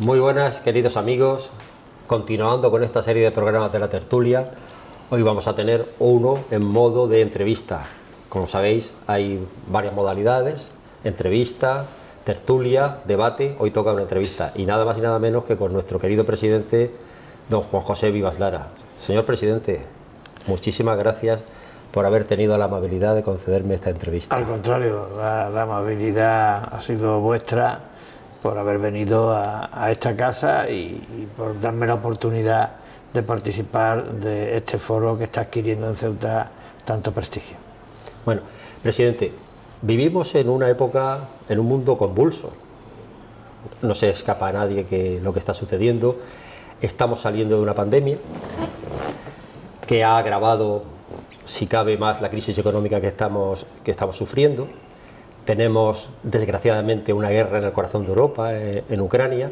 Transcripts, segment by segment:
Muy buenas, queridos amigos. Continuando con esta serie de programas de la tertulia, hoy vamos a tener uno en modo de entrevista. Como sabéis, hay varias modalidades: entrevista, tertulia, debate. Hoy toca una entrevista y nada más y nada menos que con nuestro querido presidente, don Juan José Vivas Lara. Señor presidente, muchísimas gracias por haber tenido la amabilidad de concederme esta entrevista. Al contrario, la amabilidad ha sido vuestra por haber venido a esta casa y por darme la oportunidad de participar de este foro que está adquiriendo en Ceuta tanto prestigio. Bueno, presidente, vivimos en una época, en un mundo convulso. No se escapa a nadie que lo que está sucediendo. Estamos saliendo de una pandemia que ha agravado, si cabe más, la crisis económica que estamos sufriendo. Tenemos, desgraciadamente, una guerra en el corazón de Europa, en Ucrania,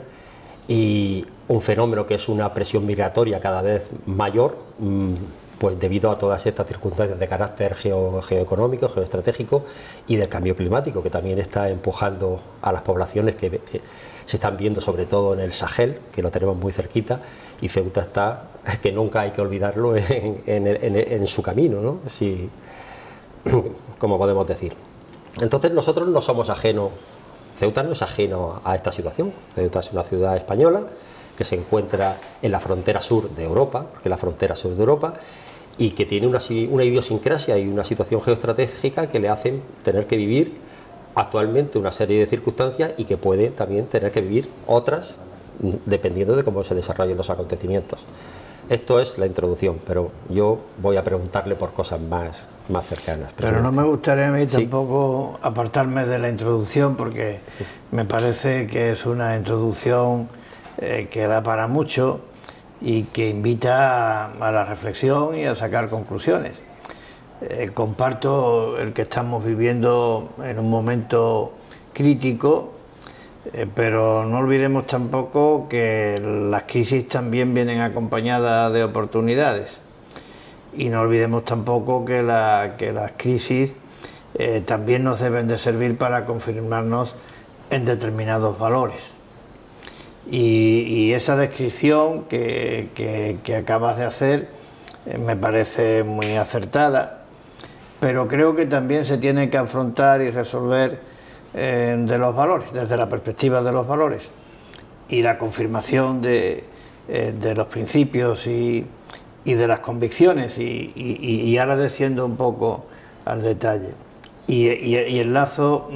y un fenómeno que es una presión migratoria cada vez mayor, pues debido a todas estas circunstancias de carácter geoeconómico, geoestratégico y del cambio climático, que también está empujando a las poblaciones que se están viendo, sobre todo en el Sahel, que lo tenemos muy cerquita, y Ceuta está, que nunca hay que olvidarlo, en su camino, ¿no? Sí, como podemos decir. Entonces nosotros no somos ajenos, Ceuta no es ajeno a esta situación. Ceuta es una ciudad española que se encuentra en la frontera sur de Europa, porque es la frontera sur de Europa, y que tiene una idiosincrasia y una situación geoestratégica que le hacen tener que vivir actualmente una serie de circunstancias y que puede también tener que vivir otras dependiendo de cómo se desarrollen los acontecimientos. Esto es la introducción, pero yo voy a preguntarle por cosas más cercanas. Pero no me gustaría a mí Sí. tampoco apartarme de la introducción, porque me parece que es una introducción que da para mucho y que invita a la reflexión y a sacar conclusiones. Comparto el que estamos viviendo en un momento crítico, pero no olvidemos tampoco que las crisis también vienen acompañadas de oportunidades. Y no olvidemos tampoco que las crisis también nos deben de servir para confirmarnos en determinados valores. Y esa descripción que acabas de hacer me parece muy acertada, pero creo que también se tiene que afrontar y resolver de los valores, desde la perspectiva de los valores y la confirmación de los principios y de las convicciones, y ahora desciendo un poco al detalle y enlazo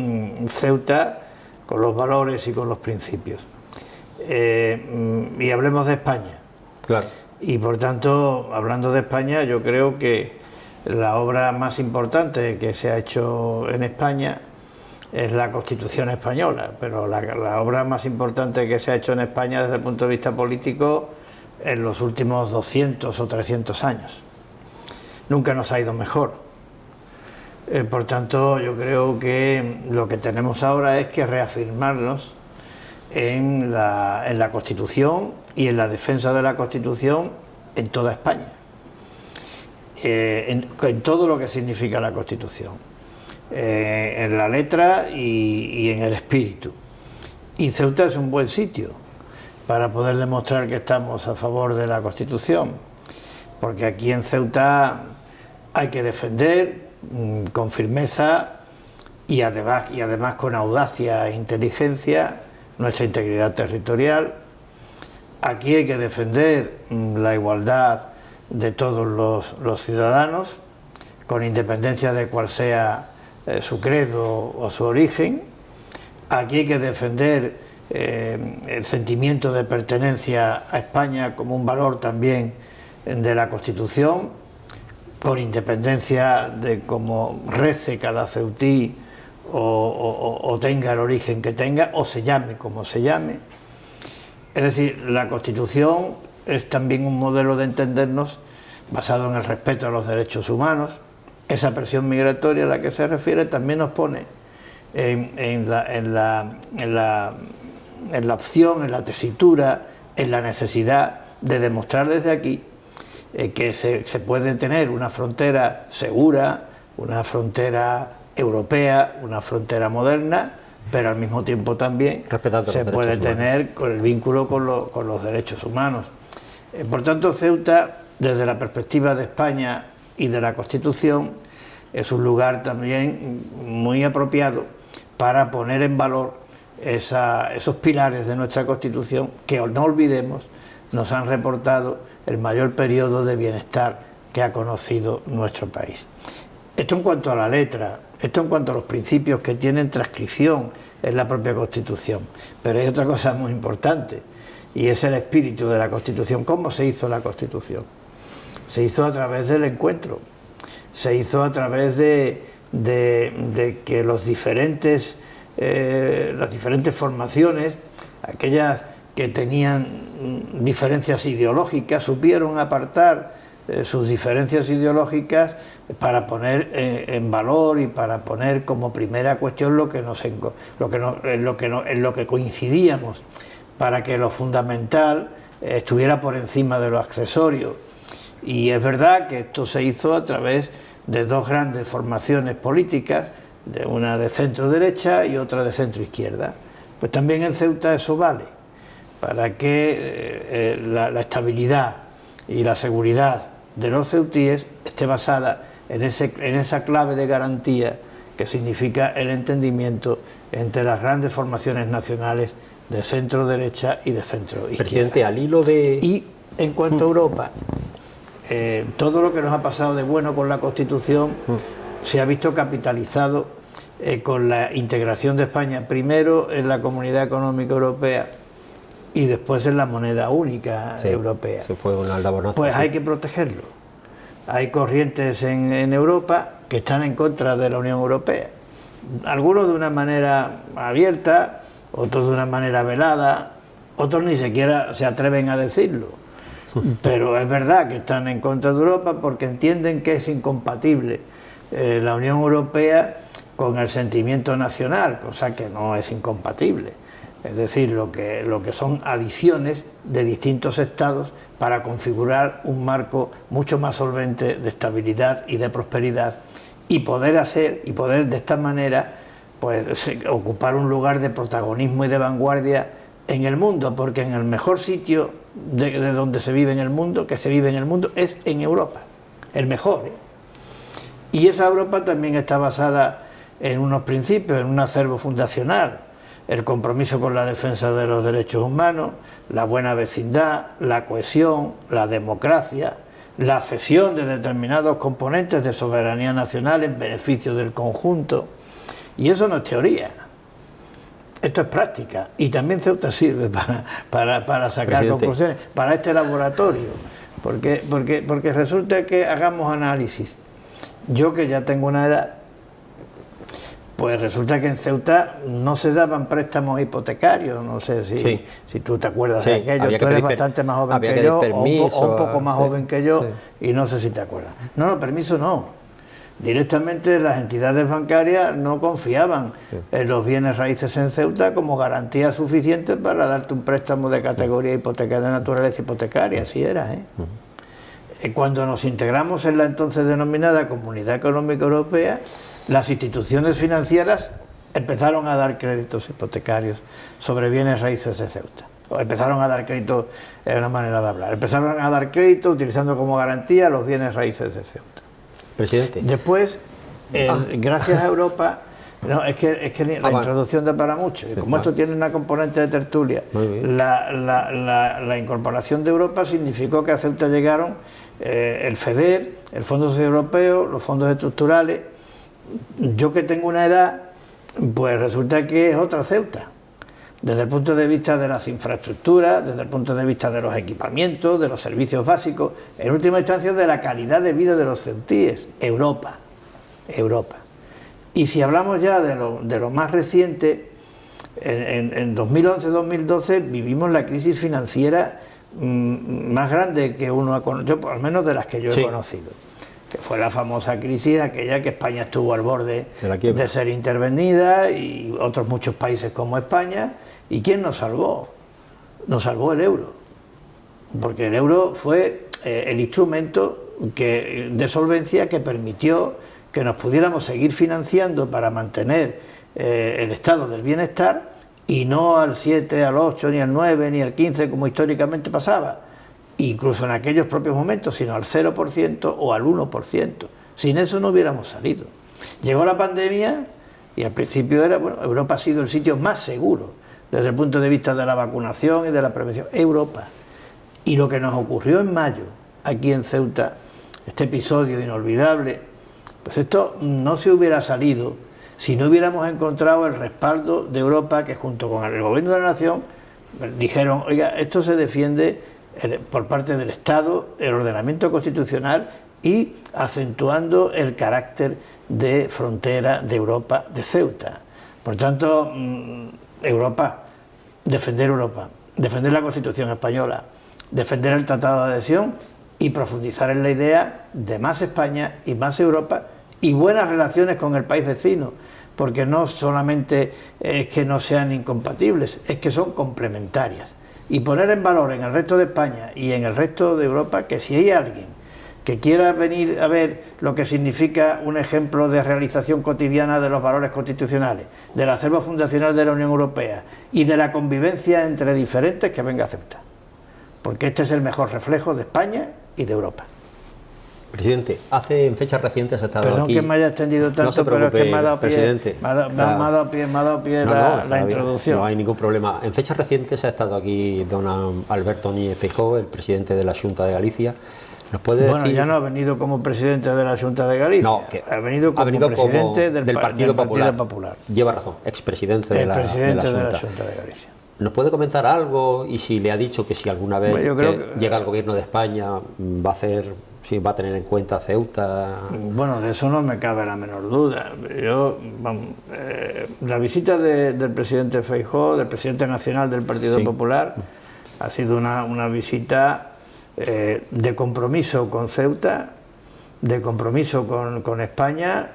Ceuta con los valores y con los principios, y hablemos de España. Claro. Y por tanto, hablando de España, yo creo que la obra más importante que se ha hecho en España es la Constitución española, pero la obra más importante que se ha hecho en España desde el punto de vista político en los últimos 200 o 300 años. Nunca nos ha ido mejor. Por tanto, yo creo que lo que tenemos ahora es que reafirmarnos en la Constitución y en la defensa de la Constitución en toda España, en todo lo que significa la Constitución, en la letra y en el espíritu. Y Ceuta es un buen sitio para poder demostrar que estamos a favor de la Constitución, porque aquí en Ceuta hay que defender con firmeza y además con audacia e inteligencia nuestra integridad territorial. Aquí hay que defender la igualdad de todos los ciudadanos, con independencia de cuál sea su credo o su origen. Aquí hay que defender el sentimiento de pertenencia a España como un valor también de la Constitución, con independencia de cómo rece cada ceutí o tenga el origen que tenga, o se llame como se llame. Es decir, la Constitución es también un modelo de entendernos basado en el respeto a los derechos humanos. Esa presión migratoria a la que se refiere también nos pone en la opción, en la tesitura, en la necesidad de demostrar desde aquí que se puede tener una frontera segura, una frontera europea, una frontera moderna, pero al mismo tiempo también se puede tener con el vínculo con los derechos humanos. Por tanto, Ceuta, desde la perspectiva de España y de la Constitución, es un lugar también muy apropiado para poner en valor esos pilares de nuestra Constitución que, no olvidemos, nos han reportado el mayor periodo de bienestar que ha conocido nuestro país. Esto en cuanto a la letra, esto en cuanto a los principios que tienen transcripción en la propia Constitución. Pero hay otra cosa muy importante, y es el espíritu de la Constitución. ¿Cómo se hizo la Constitución? Se hizo a través del encuentro, se hizo a través de que las diferentes formaciones, aquellas que tenían diferencias ideológicas, supieron apartar sus diferencias ideológicas para poner en valor y para poner como primera cuestión en lo que coincidíamos, para que lo fundamental estuviera por encima de lo accesorio. Y es verdad que esto se hizo a través de dos grandes formaciones políticas, una de centro derecha y otra de centro izquierda. Pues también en Ceuta eso vale, para que la estabilidad y la seguridad de los ceutíes esté basada en esa clave de garantía que significa el entendimiento entre las grandes formaciones nacionales de centro derecha y de centro izquierda. Presidente, al hilo de... Y en cuanto a Europa, todo lo que nos ha pasado de bueno con la Constitución se ha visto capitalizado con la integración de España, primero en la Comunidad Económica Europea y después en la moneda única europea. Se fue un aldabonazo. Pues hay que protegerlo. Hay corrientes en Europa que están en contra de la Unión Europea. Algunos de una manera abierta, otros de una manera velada, otros ni siquiera se atreven a decirlo. Pero es verdad que están en contra de Europa porque entienden que es incompatible la Unión Europea con el sentimiento nacional, cosa que no es incompatible. Es decir, lo que son adiciones de distintos estados para configurar un marco mucho más solvente de estabilidad y de prosperidad y poder de esta manera pues ocupar un lugar de protagonismo y de vanguardia en el mundo, porque en el mejor sitio de donde se vive en el mundo, es en Europa, el mejor, ¿eh? Y esa Europa también está basada en unos principios, en un acervo fundacional, el compromiso con la defensa de los derechos humanos, la buena vecindad, la cohesión, la democracia, la cesión de determinados componentes de soberanía nacional en beneficio del conjunto. Y eso no es teoría, esto es práctica. Y también Ceuta sirve para sacar conclusiones, para este laboratorio, porque resulta que hagamos análisis. Yo que ya tengo una edad, pues resulta que en Ceuta no se daban préstamos hipotecarios, no sé si tú te acuerdas de aquello, tú eres bastante más joven que yo, o un poco más joven que yo, y no sé si te acuerdas. No, permiso no. Directamente las entidades bancarias no confiaban en los bienes raíces en Ceuta como garantía suficiente para darte un préstamo de categoría hipotecaria, de naturaleza hipotecaria, así era, ¿eh? Cuando nos integramos en la entonces denominada Comunidad Económica Europea, las instituciones financieras empezaron a dar créditos hipotecarios sobre bienes raíces de Ceuta. O empezaron a dar créditos, es una manera de hablar, empezaron a dar crédito utilizando como garantía los bienes raíces de Ceuta. Presidente. Después, gracias a Europa, no, es que la introducción da para mucho, y como esto tiene una componente de tertulia, la incorporación de Europa significó que a Ceuta llegaron el FEDER, el Fondo Social Europeo, los fondos estructurales. Yo que tengo una edad, pues resulta que es otra Ceuta, desde el punto de vista de las infraestructuras, desde el punto de vista de los equipamientos, de los servicios básicos, en última instancia de la calidad de vida de los ceutíes. Europa. Y si hablamos ya de lo más reciente, en 2011-2012 vivimos la crisis financiera más grande que uno ha conocido, al menos de las que yo he conocido, que fue la famosa crisis aquella que España estuvo al borde de ser intervenida, y otros muchos países como España. ¿Y quién nos salvó? Nos salvó el euro, porque el euro fue el instrumento de solvencia que permitió que nos pudiéramos seguir financiando para mantener el estado del bienestar y no al 7, al 8, ni al 9, ni al 15 como históricamente pasaba, incluso en aquellos propios momentos, sino al 0% o al 1%. Sin eso no hubiéramos salido. Llegó la pandemia y al principio era, bueno, Europa ha sido el sitio más seguro desde el punto de vista de la vacunación y de la prevención. Europa. Y lo que nos ocurrió en mayo, aquí en Ceuta, este episodio inolvidable, pues esto no se hubiera salido si no hubiéramos encontrado el respaldo de Europa, que junto con el gobierno de la nación dijeron, oiga, esto se defiende por parte del Estado, el ordenamiento constitucional y acentuando el carácter de frontera de Europa, de Ceuta. Por tanto, Europa, defender la Constitución española, defender el Tratado de Adhesión y profundizar en la idea de más España y más Europa y buenas relaciones con el país vecino, porque no solamente es que no sean incompatibles, es que son complementarias. Y poner en valor en el resto de España y en el resto de Europa que si hay alguien que quiera venir a ver lo que significa un ejemplo de realización cotidiana de los valores constitucionales, del acervo fundacional de la Unión Europea y de la convivencia entre diferentes, que venga a Ceuta. Porque este es el mejor reflejo de España y de Europa. Presidente, en fechas recientes ha estado Perdón aquí... que me haya extendido tanto, no se preocupe, pero es que me ha dado pie, presidente. me ha dado pie la introducción. No hay ningún problema. En fechas recientes ha estado aquí don Alberto Núñez Feijóo, el presidente de la Xunta de Galicia. ¿Nos puede decir? Ya no ha venido como presidente de la Xunta de Galicia, no, ha venido como presidente del Partido Popular. Lleva razón, expresidente de la Xunta de Galicia. ¿Nos puede comentar algo? Y si le ha dicho que si alguna vez llega al gobierno de España va a tener en cuenta Ceuta. Bueno, de eso no me cabe la menor duda. La visita del presidente Feijóo, del presidente nacional del Partido Popular, ha sido una visita de compromiso con Ceuta, de compromiso con España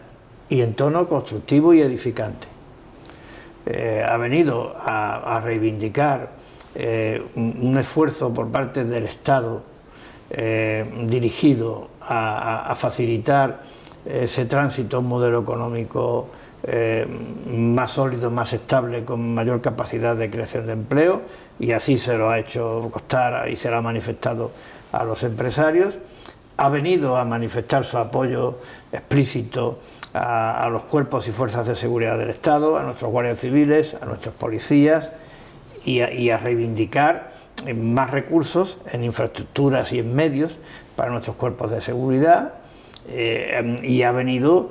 y en tono constructivo y edificante. Ha venido a reivindicar un esfuerzo por parte del Estado dirigido a facilitar ese tránsito a un modelo económico más sólido, más estable, con mayor capacidad de creación de empleo, y así se lo ha hecho constar y se lo ha manifestado a los empresarios. Ha venido a manifestar su apoyo explícito a los cuerpos y fuerzas de seguridad del Estado, a nuestros guardias civiles, a nuestros policías, y a reivindicar más recursos en infraestructuras y en medios para nuestros cuerpos de seguridad, y ha venido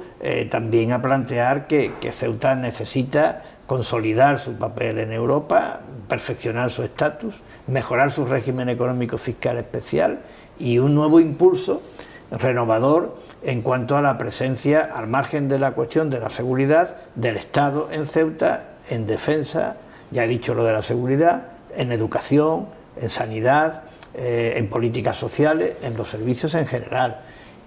también a plantear que Ceuta necesita consolidar su papel en Europa, perfeccionar su estatus, mejorar su régimen económico fiscal especial y un nuevo impulso renovador en cuanto a la presencia, al margen de la cuestión de la seguridad, del Estado en Ceuta, en defensa, ya he dicho lo de la seguridad, en educación, en sanidad, en políticas sociales, en los servicios en general.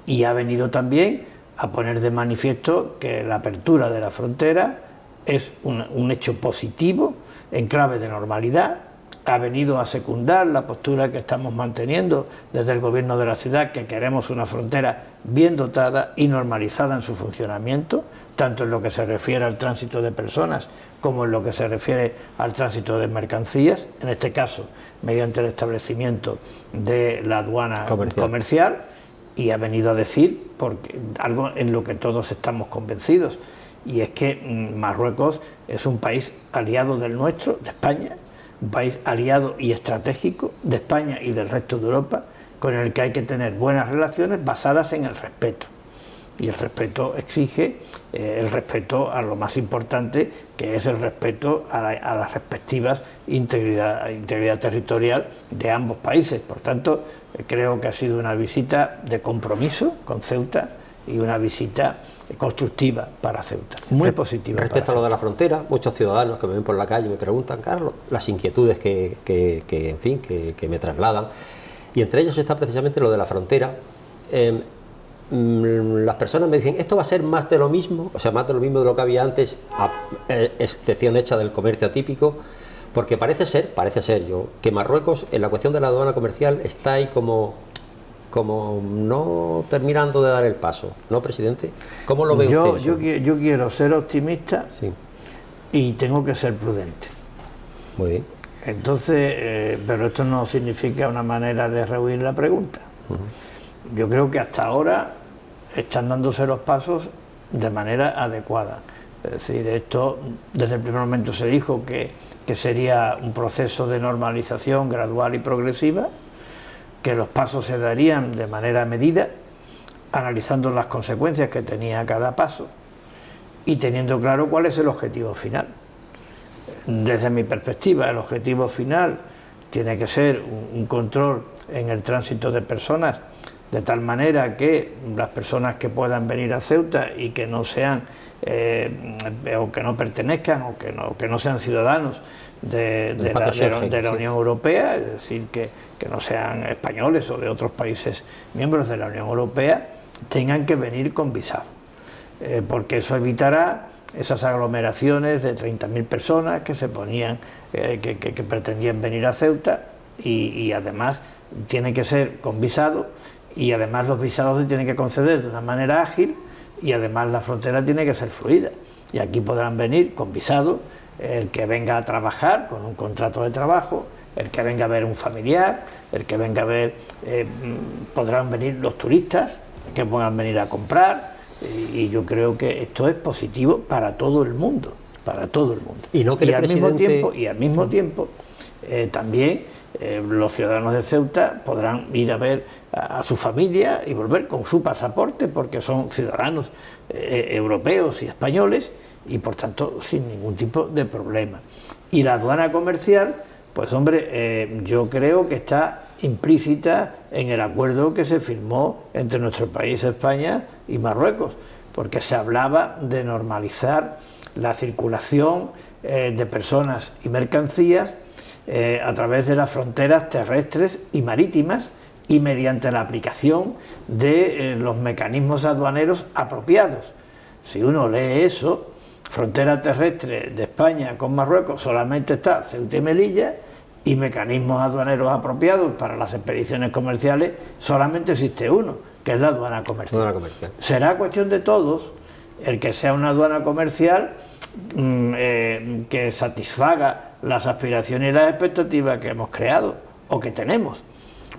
Y ha venido también a poner de manifiesto que la apertura de la frontera es un hecho positivo en clave de normalidad. Ha venido a secundar la postura que estamos manteniendo desde el gobierno de la ciudad, que queremos una frontera bien dotada y normalizada en su funcionamiento, tanto en lo que se refiere al tránsito de personas como en lo que se refiere al tránsito de mercancías, en este caso mediante el establecimiento de la aduana comercial, y ha venido a decir algo en lo que todos estamos convencidos, y es que Marruecos es un país aliado del nuestro, de España, un país aliado y estratégico de España y del resto de Europa, con el que hay que tener buenas relaciones basadas en el respeto. Y el respeto exige el respeto a lo más importante, que es el respeto a las respectivas integridad territorial de ambos países. Por tanto, creo que ha sido una visita de compromiso con Ceuta y una visita constructiva para Ceuta, muy positiva. Respecto a lo de la frontera, muchos ciudadanos que me ven por la calle me preguntan, Carlos, las inquietudes que me trasladan, y entre ellos está precisamente lo de la frontera. Las personas me dicen, esto va a ser más de lo mismo, o sea, más de lo mismo de lo que había antes, a excepción hecha del comercio atípico, porque parece ser que Marruecos, en la cuestión de la aduana comercial, está ahí como no terminando de dar el paso, ¿no, presidente? ¿Cómo lo ve usted eso? Yo quiero ser optimista, sí, y tengo que ser prudente. Muy bien. Entonces, pero esto no significa una manera de rehuir la pregunta. Yo creo que hasta ahora están dándose los pasos de manera adecuada. Es decir, esto desde el primer momento se dijo que sería un proceso de normalización gradual y progresiva, que los pasos se darían de manera medida, analizando las consecuencias que tenía cada paso y teniendo claro cuál es el objetivo final. Desde mi perspectiva, el objetivo final tiene que ser un control en el tránsito de personas, de tal manera que las personas que puedan venir a Ceuta y que no sean o que no pertenezcan o que no sean ciudadanos de la Unión Europea, es decir, que no sean españoles o de otros países miembros de la Unión Europea, tengan que venir con visado, porque eso evitará esas aglomeraciones de 30.000 personas que se ponían, que pretendían venir a Ceuta y además tiene que ser con visado y además los visados se tienen que conceder de una manera ágil y además la frontera tiene que ser fluida y aquí podrán venir con visado el que venga a trabajar con un contrato de trabajo, el que venga a ver un familiar, el que venga a ver, podrán venir los turistas que puedan venir a comprar y yo creo que esto es positivo para todo el mundo, para todo el mundo. Y, no que al mismo tiempo también los ciudadanos de Ceuta podrán ir a ver a su familia y volver con su pasaporte porque son ciudadanos europeos y españoles y por tanto sin ningún tipo de problema. Y la aduana comercial, pues hombre, yo creo que está implícita en el acuerdo que se firmó entre nuestro país, España y Marruecos, porque se hablaba de normalizar la circulación de personas y mercancías a través de las fronteras terrestres y marítimas y mediante la aplicación de los mecanismos aduaneros apropiados. Si uno lee eso, frontera terrestre de España con Marruecos solamente está Ceuta y Melilla y mecanismos aduaneros apropiados para las expediciones comerciales solamente existe uno, que es la aduana comercial. Será cuestión de todos el que sea una aduana comercial que satisfaga las aspiraciones y las expectativas que hemos creado o que tenemos,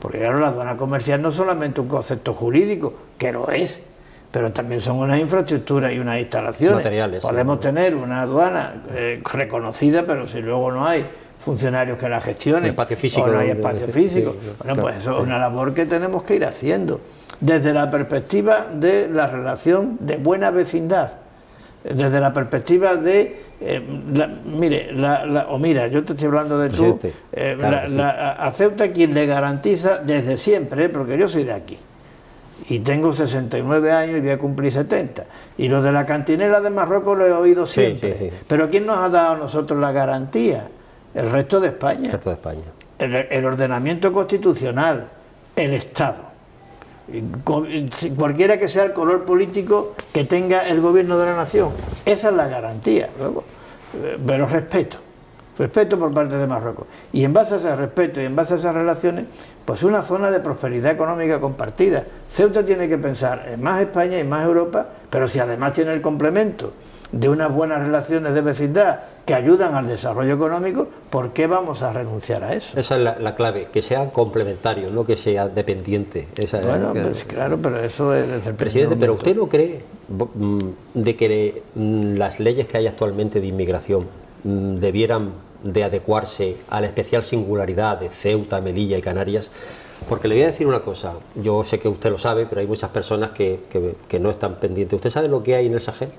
porque claro, la aduana comercial no es solamente un concepto jurídico, que lo es, pero también son unas infraestructuras y unas instalaciones. Materiales, podemos tener una aduana reconocida, pero si luego no hay funcionarios que la gestionen, espacio físico, o no hay espacio físico, bueno, pues eso es una labor que tenemos que ir haciendo desde la perspectiva de la relación de buena vecindad, desde la perspectiva de mira, yo te estoy hablando de tú, a Ceuta quien le garantiza desde siempre, porque yo soy de aquí y tengo 69 años y voy a cumplir 70, y lo de la cantinela de Marruecos lo he oído siempre, pero ¿quién nos ha dado a nosotros la garantía? El resto de España, el ordenamiento constitucional, el Estado, cualquiera que sea el color político que tenga el gobierno de la nación, esa es la garantía. Luego, pero respeto por parte de Marruecos, y en base a ese respeto y en base a esas relaciones, pues una zona de prosperidad económica compartida. Ceuta tiene que pensar en más España y más Europa, pero si además tiene el complemento de unas buenas relaciones de vecindad que ayudan al desarrollo económico, ¿por qué vamos a renunciar a eso? Esa es la clave, que sean complementarios, no que sean dependientes. Bueno, pues claro, pero eso es desde el presidente, pero ¿usted no cree de que las leyes que hay actualmente de inmigración debieran de adecuarse a la especial singularidad de Ceuta, Melilla y Canarias? Porque le voy a decir una cosa, yo sé que usted lo sabe, pero hay muchas personas que no están pendientes. ¿Usted sabe lo que hay en el Sahel?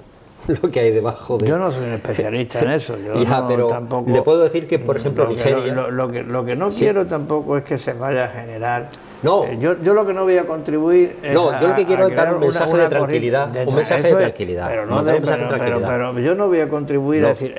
Lo que hay debajo de... Yo no soy un especialista en eso. Yo ya, no, pero tampoco, le puedo decir que, por ejemplo, Nigeria... Lo que no quiero tampoco es que se vaya a generar... No. Yo lo que no voy a contribuir es yo lo que quiero es dar un mensaje de tranquilidad. Un mensaje de tranquilidad. Pero yo no voy a contribuir a decir...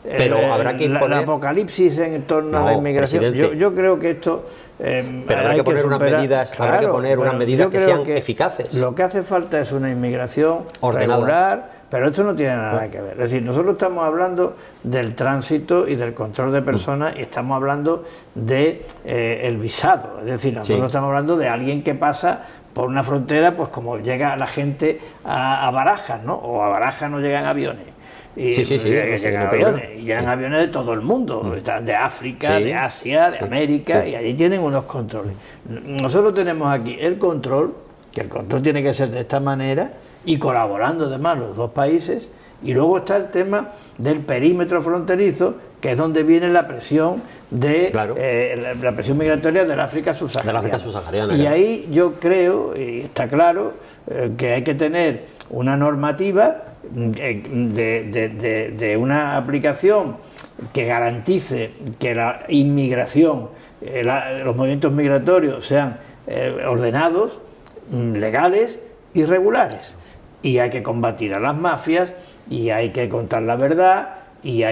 pero habrá que poner... La apocalipsis en torno a la inmigración. Yo creo que esto... pero habrá que poner unas medidas, habrá que poner unas medidas que sean eficaces. Lo que hace falta es una inmigración regular, pero esto no tiene nada que ver. Es decir, nosotros estamos hablando del tránsito y del control de personas y estamos hablando de el visado. Es decir, nosotros estamos hablando de alguien que pasa por una frontera, pues como llega la gente a Barajas, ¿no? O a Barajas no llegan aviones. Y Sí, llegan no aviones, y llegan aviones de todo el mundo, están de África, Sí. de Asia, de América, Sí. y allí tienen unos controles. Nosotros tenemos aquí el control, que el control tiene que ser de esta manera, y colaborando además los dos países, y luego está el tema del perímetro fronterizo, que es donde viene la presión de Claro. la presión migratoria del África subsahariana. Del África subsahariana, Y claro. ahí yo creo, y está claro, que hay que tener una normativa de una aplicación que garantice que la inmigración, los movimientos migratorios sean ordenados, legales y regulares. Y hay que combatir a las mafias, y hay que contar la verdad, y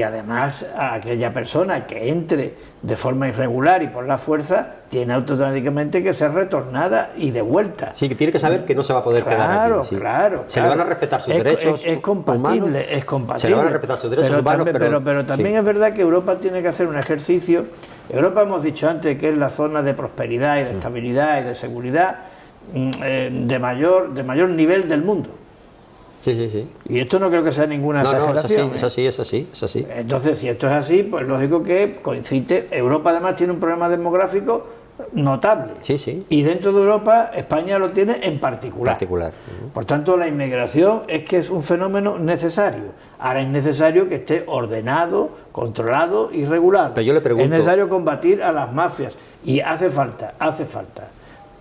además a aquella persona que entre de forma irregular y por la fuerza tiene automáticamente que ser retornada y devuelta. Sí, que tiene que saber que no se va a poder quedar aquí. Sí. Claro. Se le van a respetar sus derechos es compatible, humanos. es compatible. Se le van a respetar sus derechos humanos, pero también es verdad que Europa tiene que hacer un ejercicio. Europa, hemos dicho antes, que es la zona de prosperidad y de estabilidad y de seguridad de mayor nivel del mundo. Sí. Y esto no creo que sea ninguna exageración. Es así. Entonces, si esto es así, pues lógico que coincide. Europa además tiene un problema demográfico notable. Sí. Y dentro de Europa, España lo tiene en particular. Por tanto, la inmigración es un fenómeno necesario. Ahora es necesario que esté ordenado, controlado y regulado. Pero yo le pregunto, es necesario combatir a las mafias. Y hace falta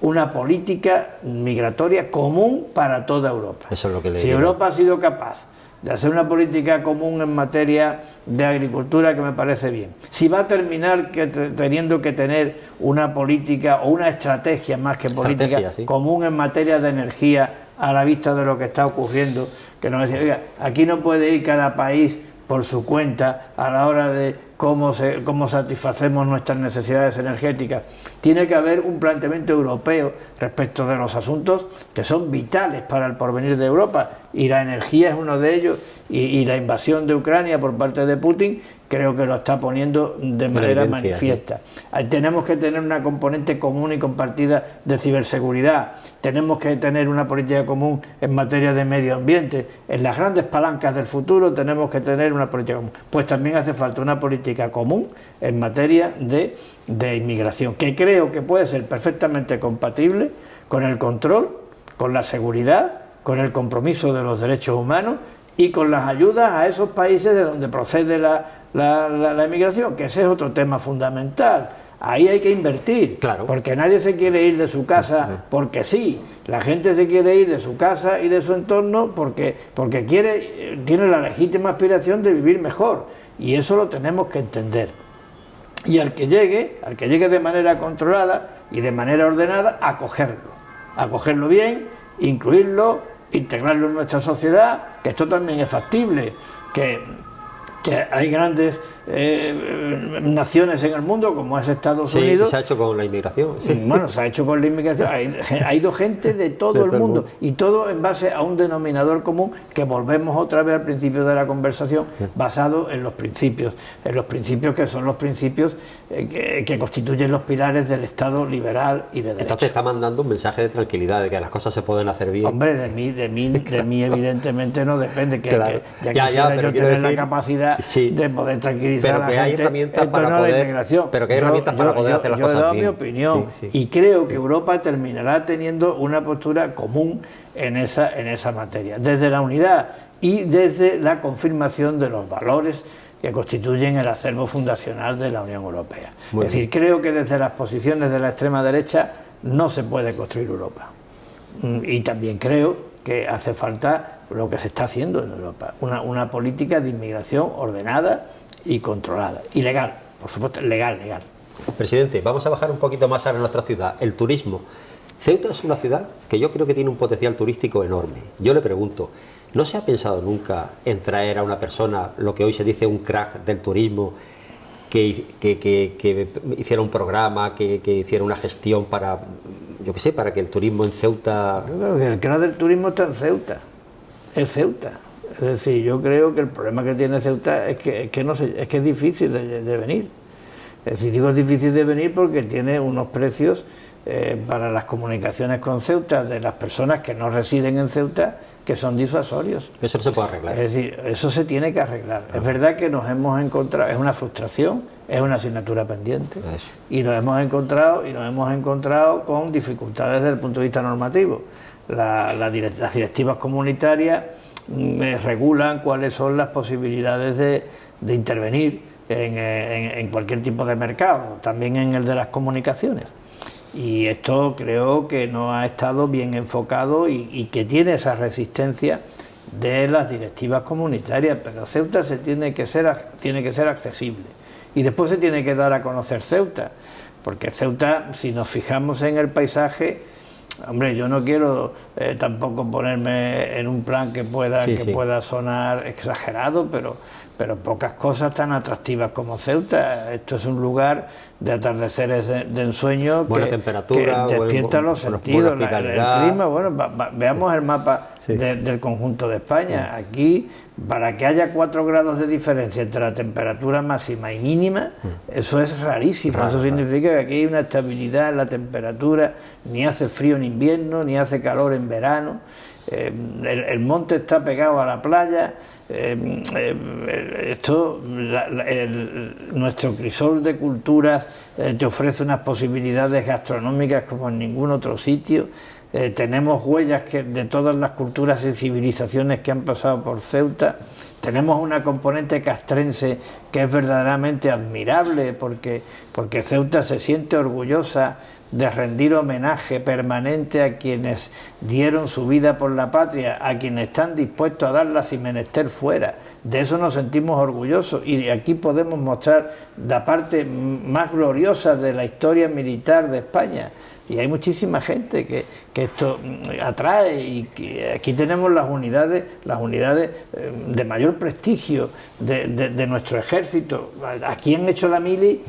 una política migratoria común para toda Europa. Eso es lo que le Si digo. Europa ha sido capaz de hacer una política común en materia de agricultura, que me parece bien, si va a terminar teniendo que tener una política o una estrategia más que política común en materia de energía, a la vista de lo que está ocurriendo, que nos decía, oiga, aquí no puede ir cada país por su cuenta a la hora de cómo satisfacemos nuestras necesidades energéticas. Tiene que haber un planteamiento europeo respecto de los asuntos que son vitales para el porvenir de Europa, y la energía es uno de ellos, y la invasión de Ucrania por parte de Putin creo que lo está poniendo de manera manifiesta. Tenemos que tener una componente común y compartida de ciberseguridad, tenemos que tener una política común en materia de medio ambiente. En las grandes palancas del futuro tenemos que tener una política común. Pues también hace falta una política común en materia de inmigración, que creo que puede ser perfectamente compatible con el control, con la seguridad, con el compromiso de los derechos humanos y con las ayudas a esos países de donde procede la inmigración, que ese es otro tema fundamental. Ahí hay que invertir, claro, porque nadie se quiere ir de su casa porque sí. La gente se quiere ir de su casa y de su entorno porque tiene la legítima aspiración de vivir mejor, y eso lo tenemos que entender. Y al que llegue de manera controlada y de manera ordenada, acogerlo bien, incluirlo, integrarlo en nuestra sociedad, que esto también es factible, que hay grandes naciones en el mundo, como es Estados Unidos. Se ha hecho con la inmigración. Sí. Bueno, se ha hecho con la inmigración. Ha ido gente de todo el mundo, y todo en base a un denominador común, que volvemos otra vez al principio de la conversación, basado en los principios que son los principios que constituyen los pilares del Estado liberal y de derecho. Entonces está mandando un mensaje de tranquilidad, de que las cosas se pueden hacer bien. Hombre, de mí evidentemente no depende, claro. ya quisiera yo tener la capacidad de poder tranquilizar pero a la que gente hay herramientas en torno para a la poder, inmigración. pero que hay herramientas para poder hacer las cosas bien. Yo he dado mi opinión, y creo que Europa terminará teniendo una postura común en esa materia, desde la unidad y desde la confirmación de los valores que constituyen el acervo fundacional de la Unión Europea. Es decir, creo que desde las posiciones de la extrema derecha no se puede construir Europa. Y también creo que hace falta lo que se está haciendo en Europa, una política de inmigración ordenada y controlada, y legal, por supuesto, legal. Presidente, vamos a bajar un poquito más a nuestra ciudad, el turismo. Ceuta es una ciudad que yo creo que tiene un potencial turístico enorme. Yo le pregunto, ¿no se ha pensado nunca en traer a una persona, lo que hoy se dice un crack del turismo, que hiciera un programa, que hiciera una gestión para, yo qué sé, para que el turismo en Ceuta... Yo creo que el crack del turismo está en Ceuta, es Ceuta. Es decir, yo creo que el problema que tiene Ceuta es que es difícil de venir. Es decir, digo, es difícil de venir porque tiene unos precios para las comunicaciones con Ceuta de las personas que no residen en Ceuta, que son disuasorios. Eso no se puede arreglar. Es decir, eso se tiene que arreglar. Es verdad que nos hemos encontrado, es una frustración, es una asignatura pendiente, y nos hemos encontrado con dificultades desde el punto de vista normativo. Las directivas comunitarias regulan cuáles son las posibilidades de intervenir en cualquier tipo de mercado, también en el de las comunicaciones. Y esto creo que no ha estado bien enfocado y que tiene esa resistencia de las directivas comunitarias, pero Ceuta tiene que ser accesible, y después se tiene que dar a conocer Ceuta, porque Ceuta, si nos fijamos en el paisaje, hombre, yo no quiero tampoco ponerme en un plan que pueda sonar exagerado, pero pocas cosas tan atractivas como Ceuta. Esto es un lugar de atardeceres de ensueño buena que temperatura, despierta los sentidos, el clima. Bueno, veamos el mapa del conjunto de España. Aquí, para que haya 4 grados de diferencia entre la temperatura máxima y mínima, eso es rarísimo. Eso significa que aquí hay una estabilidad en la temperatura, ni hace frío en invierno, ni hace calor en verano. El monte está pegado a la playa. Nuestro crisol de culturas te ofrece unas posibilidades gastronómicas como en ningún otro sitio. Tenemos huellas de todas las culturas y civilizaciones que han pasado por Ceuta. Tenemos una componente castrense que es verdaderamente admirable, porque Ceuta se siente orgullosa de rendir homenaje permanente a quienes dieron su vida por la patria, a quienes están dispuestos a darla sin menester fuera. De eso nos sentimos orgullosos, y aquí podemos mostrar la parte más gloriosa de la historia militar de España. Y hay muchísima gente que esto atrae, y que aquí tenemos las unidades de mayor prestigio de nuestro ejército. Aquí han hecho la mili.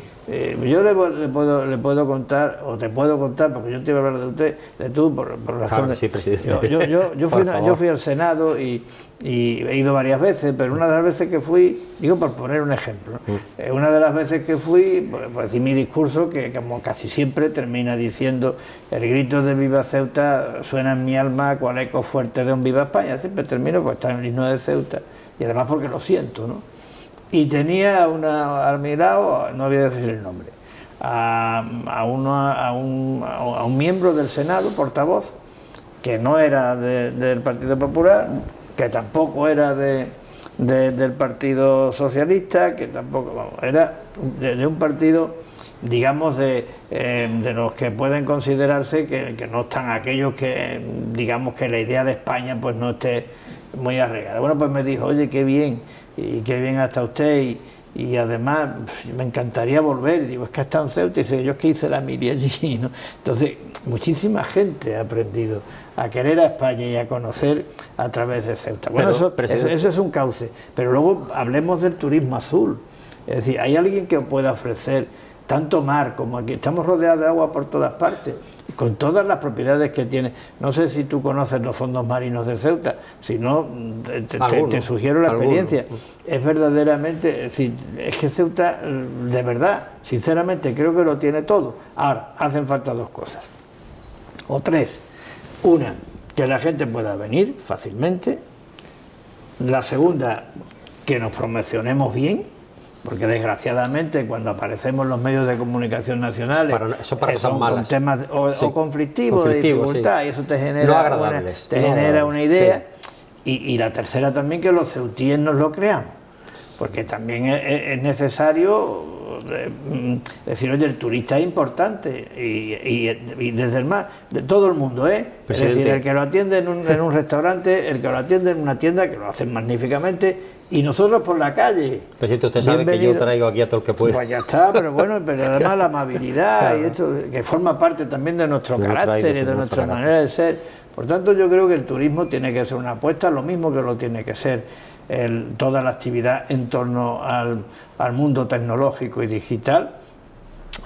Yo le puedo contar, o te puedo contar, porque yo te iba a hablar de tú, por razones. Sí, presidente. Yo fui al Senado y he ido varias veces, pero una de las veces que fui, digo por poner un ejemplo, una de las veces que fui, pues di mi discurso, que como casi siempre termina diciendo: el grito de Viva Ceuta suena en mi alma cual eco fuerte de un Viva España. Siempre termino, pues está en el himno de Ceuta, y además porque lo siento, ¿no? Y tenía a mi lado, no voy a decir el nombre, a un miembro del Senado, portavoz, que no era del Partido Popular, que tampoco era del Partido Socialista, que tampoco, era de un partido, digamos, de los que pueden considerarse que no están aquellos que, digamos, que la idea de España pues no esté muy arraigada. Bueno, pues me dijo: oye, qué bien, y qué bien está usted, y además me encantaría volver. Y digo: es que está en Ceuta. Y dice: yo es que hice la mili allí, ¿no? Entonces, muchísima gente ha aprendido a querer a España y a conocer a través de Ceuta. Bueno, eso es un cauce. Pero luego hablemos del turismo azul. Es decir, hay alguien que pueda ofrecer tanto mar como aquí. Estamos rodeados de agua por todas partes, con todas las propiedades que tiene. No sé si tú conoces los fondos marinos de Ceuta, si no, te sugiero la experiencia. Es verdaderamente, es decir, es que Ceuta, de verdad, sinceramente, creo que lo tiene todo. Ahora, hacen falta 2 cosas, o 3. Una, que la gente pueda venir fácilmente. La segunda, que nos promocionemos bien, porque desgraciadamente cuando aparecemos en los medios de comunicación nacionales son con temas o conflictivos, de dificultad, y eso te genera una idea. Y la tercera también, que los ceutíes nos lo creamos, porque también es necesario decir: oye, el turista es importante, y desde el más, de todo el mundo, es decir, el que lo atiende en un restaurante, el que lo atiende en una tienda, que lo hacen magníficamente, y nosotros por la calle. Presidente, usted sabe que yo traigo aquí a todo el que puede. Pues ya está, pero bueno, pero además la amabilidad, claro, y esto que forma parte también de nuestro carácter y de nuestra manera de ser. Por tanto, yo creo que el turismo tiene que ser una apuesta, lo mismo que lo tiene que ser toda la actividad en torno al mundo tecnológico y digital.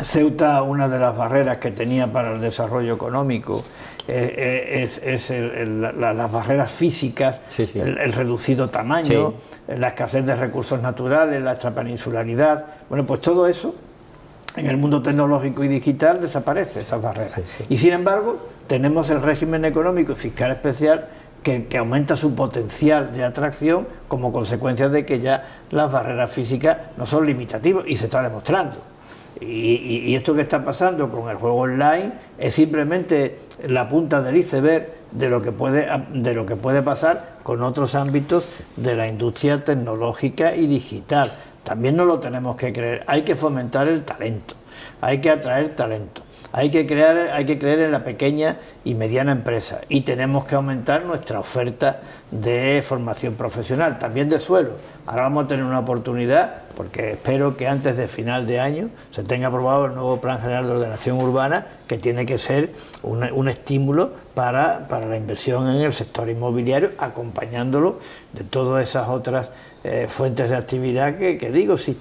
Ceuta, una de las barreras que tenía para el desarrollo económico es las barreras físicas, el reducido tamaño, la escasez de recursos naturales, la extrapeninsularidad. Bueno, pues todo eso en el mundo tecnológico y digital desaparece esas barreras. Sí. Y sin embargo, tenemos el régimen económico y fiscal especial que aumenta su potencial de atracción como consecuencia de que ya las barreras físicas no son limitativas y se está demostrando. Y esto que está pasando con el juego online es simplemente la punta del iceberg de lo que puede pasar con otros ámbitos de la industria tecnológica y digital. También no lo tenemos que creer. Hay que fomentar el talento, hay que atraer talento, hay que creer en la pequeña y mediana empresa, y tenemos que aumentar nuestra oferta de formación profesional, también de suelo. Ahora vamos a tener una oportunidad, porque espero que antes de final de año se tenga aprobado el nuevo Plan General de Ordenación Urbana, que tiene que ser un estímulo para la inversión en el sector inmobiliario, acompañándolo de todas esas otras fuentes de actividad que digo, si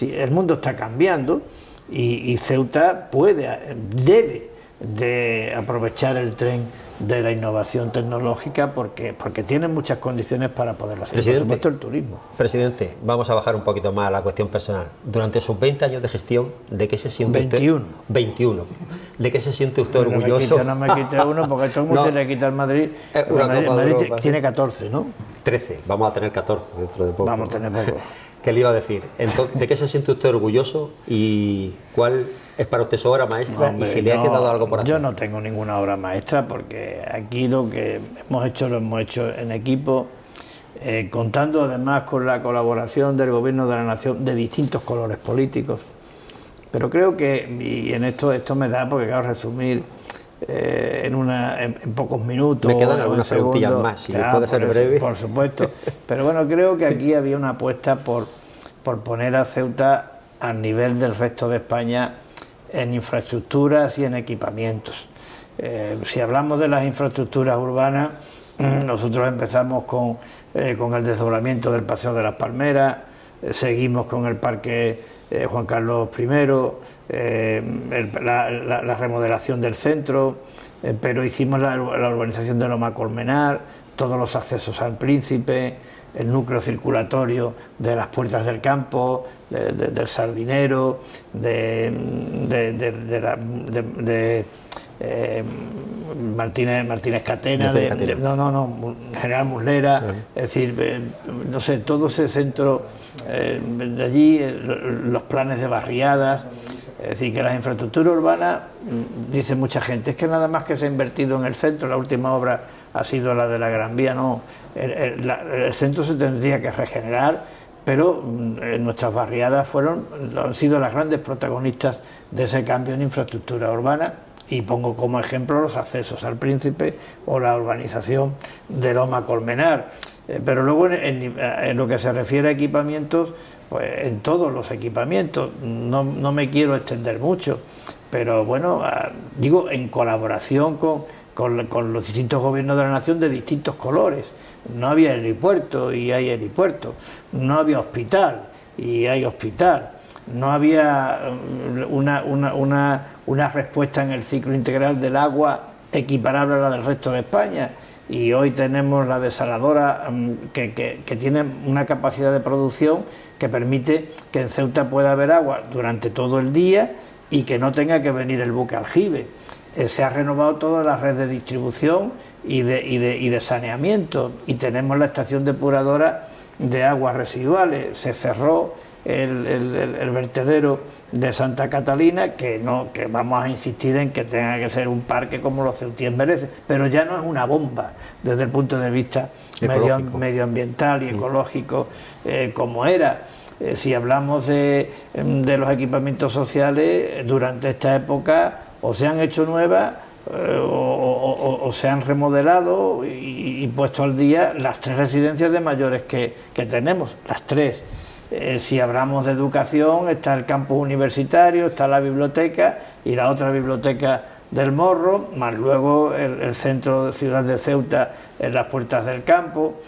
el mundo está cambiando y Ceuta debe de aprovechar el tren de la innovación tecnológica porque tiene muchas condiciones para poderlo hacer. Por supuesto, el turismo. Presidente, vamos a bajar un poquito más a la cuestión personal. Durante sus 20 años de gestión, ¿de qué se siente 21. usted? 21. ¿De qué se siente usted orgulloso? No me quite uno, porque todo el mundo le quita al Madrid. Madrid tiene 14, ¿no? 13, vamos a tener 14 dentro de poco. Vamos a tener poco. ¿Qué le iba a decir? Entonces, ¿de qué se siente usted orgulloso y cuál es para usted su obra maestra? Hombre, y si le ha quedado algo por hacer. Yo no tengo ninguna obra maestra, porque aquí lo que hemos hecho lo hemos hecho en equipo, contando además con la colaboración del Gobierno de la Nación de distintos colores políticos. Pero creo que, y en esto me da, porque acabo de resumir en pocos minutos. Me quedan algunas preguntillas más, si puede ser breve. Por supuesto. Pero bueno, creo que aquí había una apuesta por poner a Ceuta al nivel del resto de España en infraestructuras y en equipamientos. Si hablamos de las infraestructuras urbanas, nosotros empezamos con el desdoblamiento del Paseo de las Palmeras, seguimos con el Parque Juan Carlos I, la remodelación del centro, pero hicimos la urbanización de Loma Colmenar, todos los accesos al Príncipe, el núcleo circulatorio de las Puertas del Campo, del Sardinero, de Martínez Catena, General Muslera, es decir, no sé, todo ese centro de allí, los planes de barriadas. Es decir, que las infraestructuras urbanas, dice mucha gente, es que nada más que se ha invertido en el centro, la última obra ha sido la de la Gran Vía. No, el centro se tendría que regenerar, pero nuestras barriadas han sido las grandes protagonistas de ese cambio en infraestructura urbana, y pongo como ejemplo los accesos al Príncipe o la urbanización de Loma Colmenar. Pero luego en lo que se refiere a equipamientos, pues en todos los equipamientos, no me quiero extender mucho, pero bueno, digo, en colaboración con los distintos gobiernos de la nación de distintos colores. No había helipuerto y hay helipuerto, no había hospital y hay hospital, no había una respuesta en el ciclo integral del agua equiparable a la del resto de España, y hoy tenemos la desaladora que tiene una capacidad de producción que permite que en Ceuta pueda haber agua durante todo el día y que no tenga que venir el buque aljibe. Se ha renovado toda la red de distribución y de saneamiento, y tenemos la estación depuradora de aguas residuales. Se cerró el vertedero de Santa Catalina, que vamos a insistir en que tenga que ser un parque como los ceutíes merecen, pero ya no es una bomba desde el punto de vista medioambiental y ecológico como era. Si hablamos de los equipamientos sociales, durante esta época o se han hecho nuevas o se han remodelado y puesto al día las 3 residencias de mayores que tenemos, las 3. Si hablamos de educación, está el campus universitario, está la biblioteca y la otra biblioteca del Morro, más luego el centro de Ciudad de Ceuta en las Puertas del Campo.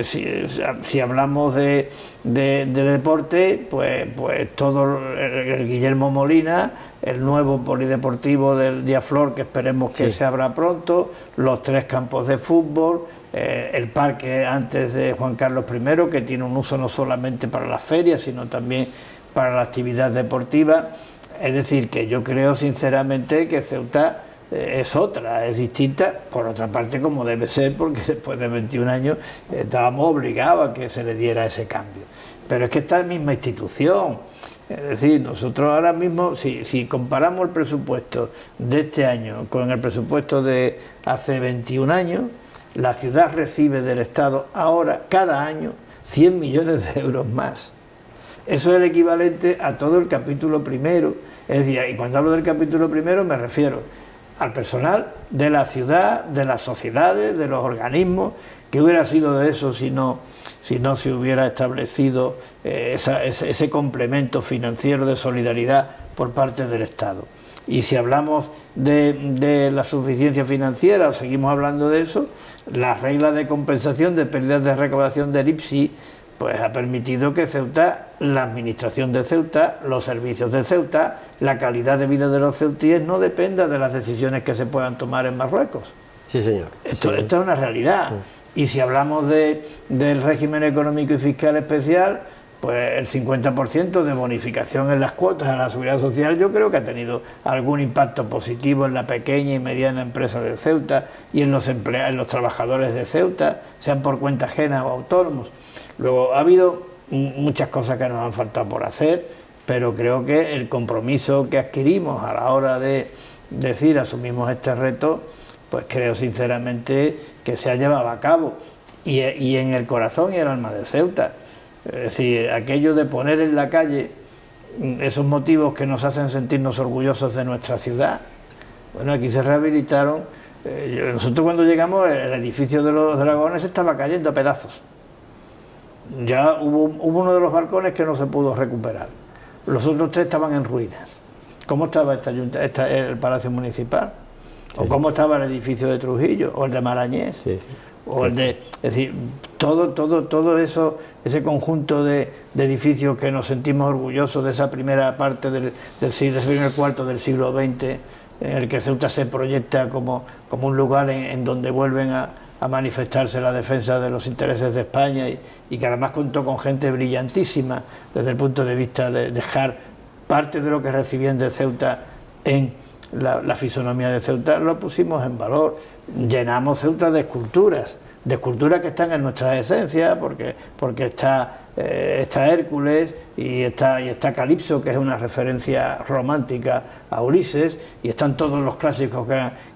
Si hablamos de deporte, pues todo el Guillermo Molina, el nuevo polideportivo del Diaflor, que esperemos que se abra pronto, los 3 campos de fútbol, el parque antes de Juan Carlos I, que tiene un uso no solamente para las ferias, sino también para la actividad deportiva. Es decir, que yo creo sinceramente que Ceuta es otra, es distinta, por otra parte como debe ser, porque después de 21 años estábamos obligados a que se le diera ese cambio. Pero es que esta misma institución, es decir, nosotros ahora mismo, si comparamos el presupuesto de este año con el presupuesto de hace 21 años, la ciudad recibe del Estado ahora, cada año, 100 millones de euros más. Eso es el equivalente a todo el capítulo primero. Es decir, y cuando hablo del capítulo primero me refiero al personal de la ciudad, de las sociedades, de los organismos. ¿Qué hubiera sido de eso si no se hubiera establecido ese complemento financiero de solidaridad por parte del Estado? Y si hablamos de la suficiencia financiera, o seguimos hablando de eso, las reglas de compensación de pérdidas de recaudación del IPSI pues ha permitido que Ceuta, la administración de Ceuta, los servicios de Ceuta, la calidad de vida de los ceutíes no dependa de las decisiones que se puedan tomar en Marruecos. Sí, señor. Esto es una realidad. Y si hablamos del régimen económico y fiscal especial, pues el 50% de bonificación en las cuotas a la seguridad social yo creo que ha tenido algún impacto positivo en la pequeña y mediana empresa de Ceuta y en los trabajadores de Ceuta, sean por cuenta ajena o autónomos. Luego ha habido muchas cosas que nos han faltado por hacer, pero creo que el compromiso que adquirimos a la hora de decir asumimos este reto, pues creo sinceramente que se ha llevado a cabo y en el corazón y el alma de Ceuta. Es decir, aquello de poner en la calle esos motivos que nos hacen sentirnos orgullosos de nuestra ciudad. Bueno, aquí se rehabilitaron. Nosotros cuando llegamos el edificio de los Dragones estaba cayendo a pedazos. Ya hubo uno de los balcones que no se pudo recuperar. Los otros 3 estaban en ruinas. ¿Cómo estaba el Palacio Municipal? Sí. ¿O cómo estaba el edificio de Trujillo? ¿O el de Marañés? Sí, sí. O el de, es decir, todo eso, ese conjunto de edificios que nos sentimos orgullosos de esa primera parte de ese primer cuarto del siglo XX, en el que Ceuta se proyecta como un lugar en donde vuelven a manifestarse la defensa de los intereses de España y que además contó con gente brillantísima desde el punto de vista de dejar parte de lo que recibían de Ceuta en la fisonomía de Ceuta, lo pusimos en valor. Llenamos Ceuta de esculturas que están en nuestra esencia, porque está Hércules y está Calipso, que es una referencia romántica a Ulises, y están todos los clásicos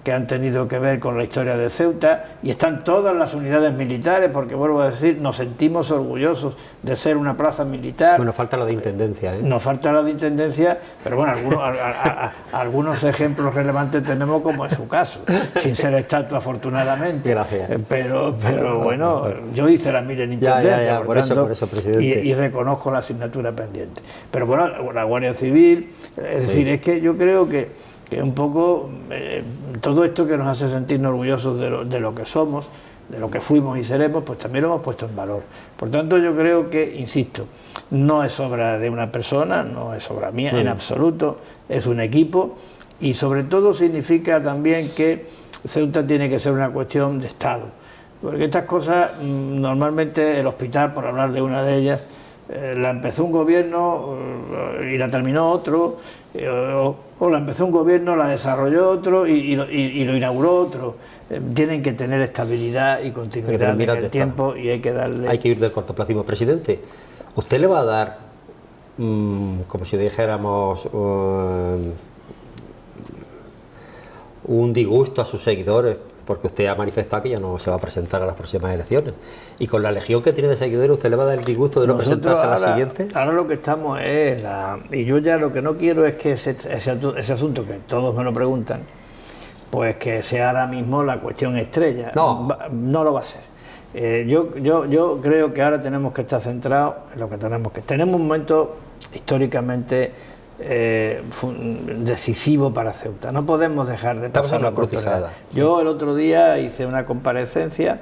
que han tenido que ver con la historia de Ceuta, y están todas las unidades militares, porque vuelvo a decir, nos sentimos orgullosos de ser una plaza militar. Bueno, falta la de intendencia, ¿eh? Nos falta la de intendencia, pero bueno, algunos ejemplos relevantes tenemos, como es su caso, sin ser estatua afortunadamente. Gracias. Pero bueno, yo hice la mil en intendencia, por eso, presidente. Y reconozco la asignatura pendiente. Pero bueno, la Guardia Civil, es decir, es que yo creo que un poco todo esto que nos hace sentirnos orgullosos de lo que somos, de lo que fuimos y seremos, pues también lo hemos puesto en valor. Por tanto, yo creo que, insisto, no es obra de una persona, no es obra mía en absoluto, es un equipo, y sobre todo significa también que Ceuta tiene que ser una cuestión de Estado. Porque estas cosas, normalmente el hospital, por hablar de una de ellas, la empezó un gobierno y la terminó otro, o la empezó un gobierno, la desarrolló otro y lo inauguró otro. Tienen que tener estabilidad y continuidad en el tiempo y hay que darle... Hay que ir del cortoplacismo. Presidente, ¿usted le va a dar, como si dijéramos, un disgusto a sus seguidores? Porque usted ha manifestado que ya no se va a presentar a las próximas elecciones. Y con la legión que tiene de seguidores, ¿usted le va a dar el disgusto de no presentarse a las siguientes? Ahora lo que estamos es... Y yo ya lo que no quiero es que ese asunto, que todos me lo preguntan, pues que sea ahora mismo la cuestión estrella. No lo va a ser. Yo creo que ahora tenemos que estar centrados en lo que tenemos que... Tenemos un momento históricamente... decisivo para Ceuta. No podemos dejar de pasar la oportunidad. Yo el otro día hice una comparecencia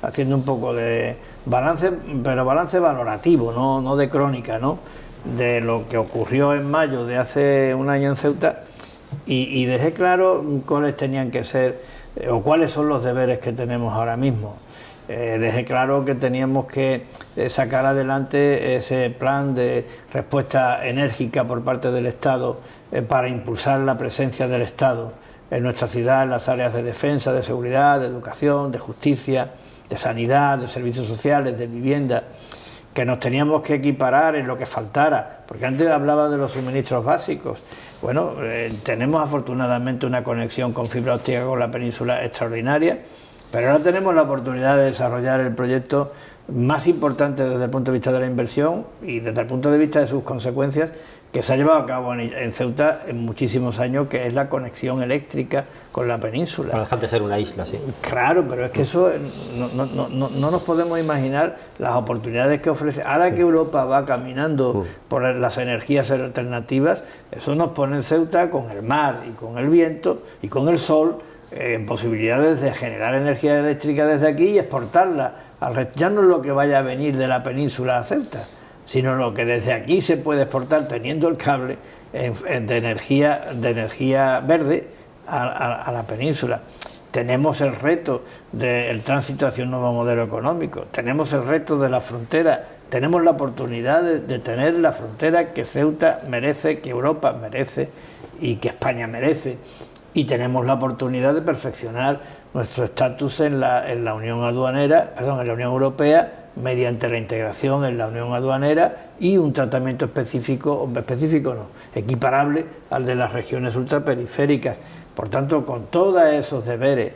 haciendo un poco de balance, pero balance valorativo, no de crónica, ¿no? De lo que ocurrió en mayo de hace un año en Ceuta y dejé claro cuáles tenían que ser o cuáles son los deberes que tenemos ahora mismo. dejé claro que teníamos que sacar adelante ese plan de respuesta enérgica por parte del Estado para impulsar la presencia del Estado en nuestra ciudad, en las áreas de defensa, de seguridad, de educación, de justicia, de sanidad, de servicios sociales, de vivienda, que nos teníamos que equiparar en lo que faltara, porque antes hablaba de los suministros básicos. Bueno, tenemos afortunadamente una conexión con fibra óptica con la península extraordinaria, pero ahora tenemos la oportunidad de desarrollar el proyecto más importante desde el punto de vista de la inversión y desde el punto de vista de sus consecuencias que se ha llevado a cabo en Ceuta en muchísimos años, que es la conexión eléctrica con la península. Para dejar de ser una isla, sí. Claro, pero es que eso no nos podemos imaginar las oportunidades que ofrece. Ahora que Europa va caminando por las energías alternativas, eso nos pone en Ceuta con el mar y con el viento y con el sol en posibilidades de generar energía eléctrica desde aquí y exportarla al resto. Ya no es lo que vaya a venir de la península a Ceuta, sino lo que desde aquí se puede exportar teniendo el cable de energía verde a la península. Tenemos el reto del tránsito hacia un nuevo modelo económico, tenemos el reto de la frontera, tenemos la oportunidad de tener la frontera que Ceuta merece, que Europa merece y que España merece, y tenemos la oportunidad de perfeccionar nuestro estatus en la Unión Aduanera, en la Unión Europea, mediante la integración en la Unión Aduanera y un tratamiento equiparable al de las regiones ultraperiféricas. Por tanto, con todos esos deberes,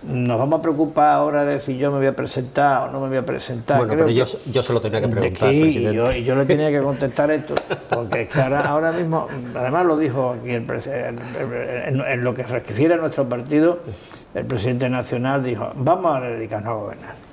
nos vamos a preocupar ahora de si yo me voy a presentar o no me voy a presentar. Bueno, pero yo se lo tenía que preguntar, presidente. Y yo le tenía que contestar esto, porque es que ahora mismo, además lo dijo aquí en lo que se refiere a nuestro partido, el presidente nacional dijo, vamos a dedicarnos a gobernar.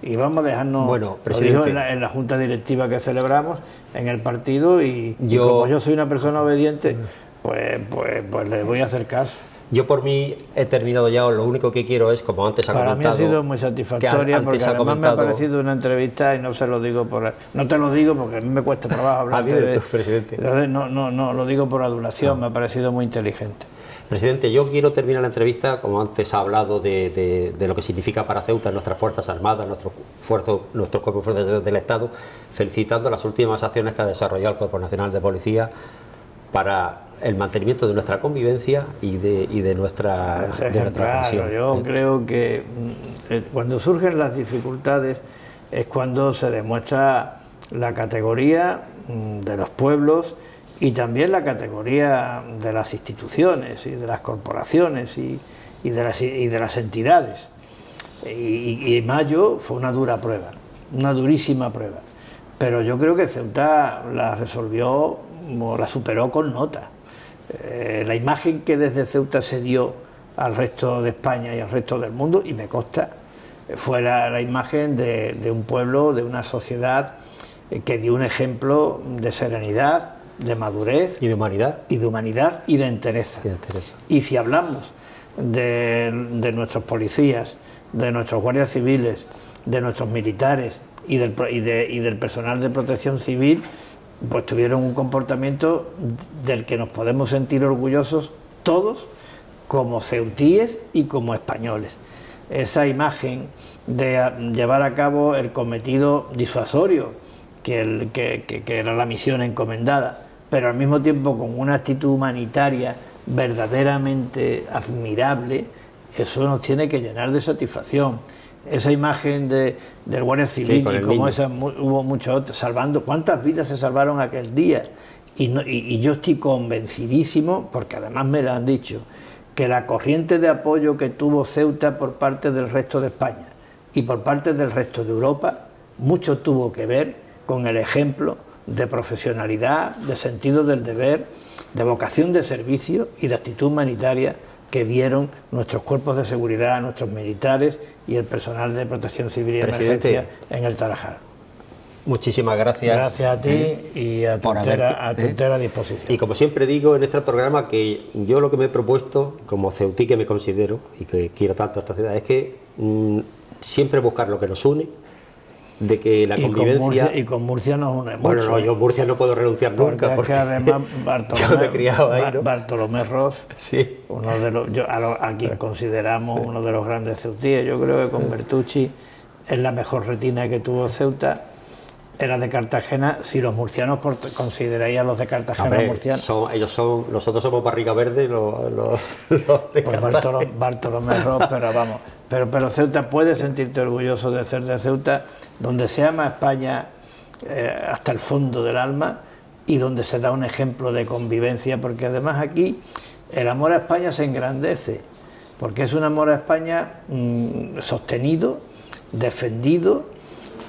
Y vamos a dejarnos, bueno, lo dijo en la junta directiva que celebramos en el partido, y como yo soy una persona obediente, pues le voy a hacer caso. Yo por mí he terminado ya, lo único que quiero es, como antes ha comentado... Para mí ha sido muy satisfactoria, porque además me ha parecido una entrevista, y no se lo digo no te lo digo porque a mí me cuesta trabajo hablar de presidente. No, lo digo por adulación, me ha parecido muy inteligente. Presidente, yo quiero terminar la entrevista, como antes ha hablado de lo que significa para Ceuta nuestras Fuerzas Armadas, nuestros cuerpos de fuerzas del Estado, felicitando las últimas acciones que ha desarrollado el Cuerpo Nacional de Policía para el mantenimiento de nuestra convivencia y de nuestra cohesión. Yo creo que cuando surgen las dificultades es cuando se demuestra la categoría de los pueblos y también la categoría de las instituciones y de las corporaciones y de las entidades. Y mayo fue una dura prueba, una durísima prueba. Pero yo creo que Ceuta la resolvió, o la superó con nota. La imagen que desde Ceuta se dio al resto de España y al resto del mundo, y me consta, fue la imagen de un pueblo, de una sociedad que dio un ejemplo de serenidad, de madurez y de humanidad y de entereza. Y si hablamos de nuestros policías, de nuestros guardias civiles, de nuestros militares y del personal de protección civil, pues tuvieron un comportamiento del que nos podemos sentir orgullosos todos, como ceutíes y como españoles. Esa imagen de llevar a cabo el cometido disuasorio, que era la misión encomendada, pero al mismo tiempo con una actitud humanitaria verdaderamente admirable, eso nos tiene que llenar de satisfacción. Esa imagen del Guardia Civil, y como esa hubo muchos otros, salvando, ¿cuántas vidas se salvaron aquel día? Y yo estoy convencidísimo, porque además me lo han dicho, que la corriente de apoyo que tuvo Ceuta por parte del resto de España y por parte del resto de Europa, mucho tuvo que ver con el ejemplo de profesionalidad, de sentido del deber, de vocación de servicio y de actitud humanitaria que dieron nuestros cuerpos de seguridad, nuestros militares y el personal de protección civil y emergencia en el Tarajal. Muchísimas gracias. Gracias a ti y a tu entera disposición. Y como siempre digo en este programa, que yo lo que me he propuesto, como ceutí que me considero y que quiero tanto a esta ciudad, es que siempre buscar lo que nos une, de que la convivencia... Con Murcia nos une mucho. Bueno, no, yo Murcia no puedo renunciar nunca, porque además yo me he criado ahí, ¿no? Bartolomé Ros, sí, uno de los, a quien consideramos uno de los grandes ceutíes. Yo creo que con Bertucci es la mejor retina que tuvo Ceuta, era de Cartagena. Si los murcianos consideráis a los de Cartagena Hombre, murcianos, nosotros somos barriga verde, los de pues Cartagena. Bartolomé Ross, pero vamos, pero Ceuta, puedes sentirte orgulloso de ser de Ceuta, donde se ama España hasta el fondo del alma y donde se da un ejemplo de convivencia, porque además aquí el amor a España se engrandece, porque es un amor a España sostenido, defendido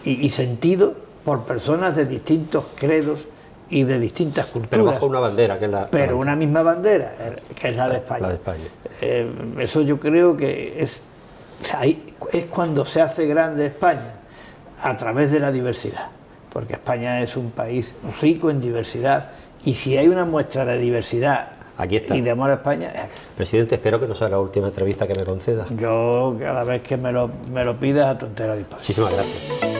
y sentido por personas de distintos credos y de distintas culturas. Pero bajo una bandera, que es la... Pero una misma bandera, que es la de España. La de España. Eso yo creo que es cuando se hace grande España, a través de la diversidad. Porque España es un país rico en diversidad, y si hay una muestra de diversidad Aquí está. y de amor a España, es aquí. Presidente, espero que no sea la última entrevista que me conceda. Yo, cada vez que me lo pidas, a tu entera disposición. Muchísimas gracias.